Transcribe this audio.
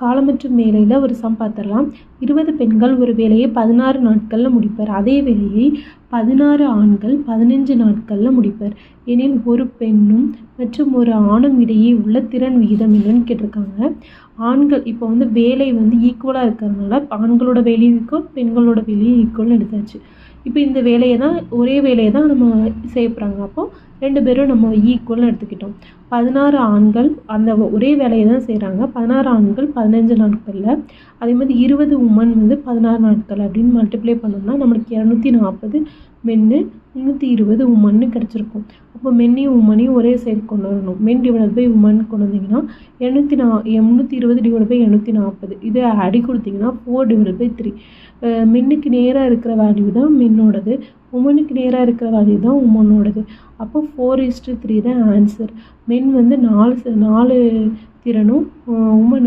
காலம் மற்றும் வேலையில் ஒரு சம் பார்த்துடலாம். 20 பெண்கள் ஒரு வேலையை 16 நாட்களில் முடிப்பர். அதே வேலையை 16 ஆண்கள் 15 நாட்களில் முடிப்பர் எனில் ஒரு பெண்ணும் மற்றும் ஒரு ஆணும் இடையே உள்ள திறன் விகிதம் என்னன்னு கேட்டிருக்காங்க. ஆண்கள் இப்போ வேலை ஈக்குவலாக இருக்கிறதுனால ஆண்களோட வேலையும் ஈக்குவல், பெண்களோட வேலையும் ஈக்குவல்னு எடுத்தாச்சு. இப்போ இந்த ஒரே வேலையை தான் நம்ம செய்ய போகிறாங்க. அப்போது 2 பேரும் நம்ம ஈக்குவல்னு எடுத்துக்கிட்டோம். 16 ஆண்கள் அந்த ஒரே வேலையை தான் செய்கிறாங்க. 16 ஆண்கள் 15 நாட்களில், அதே மாதிரி 20 உமன் 16 நாட்கள் அப்படின்னு மல்டிப்ளை பண்ணோம்னா நம்மளுக்கு 240 மென்னு 320 உமன்னு கிடச்சிருக்கும். அப்போ மென்னையும் உமனையும் ஒரே சைடு கொண்டு வரணும். மென் டிவைட் பை உமன் கொண்டு வந்தீங்கன்னா 320 டிவைட் பை 240 இது அடி கொடுத்தீங்கன்னா 4 டிவைட் பை 3. மென்னுக்கு நேராக இருக்கிற வேல்யூ தான் மென்னோடது, உமனுக்கு நேராக இருக்கிற வேல்யூ தான் உமனோடது. அப்போ 4:3 தான் ஆன்சர். மென் 4 திறனும் உமன்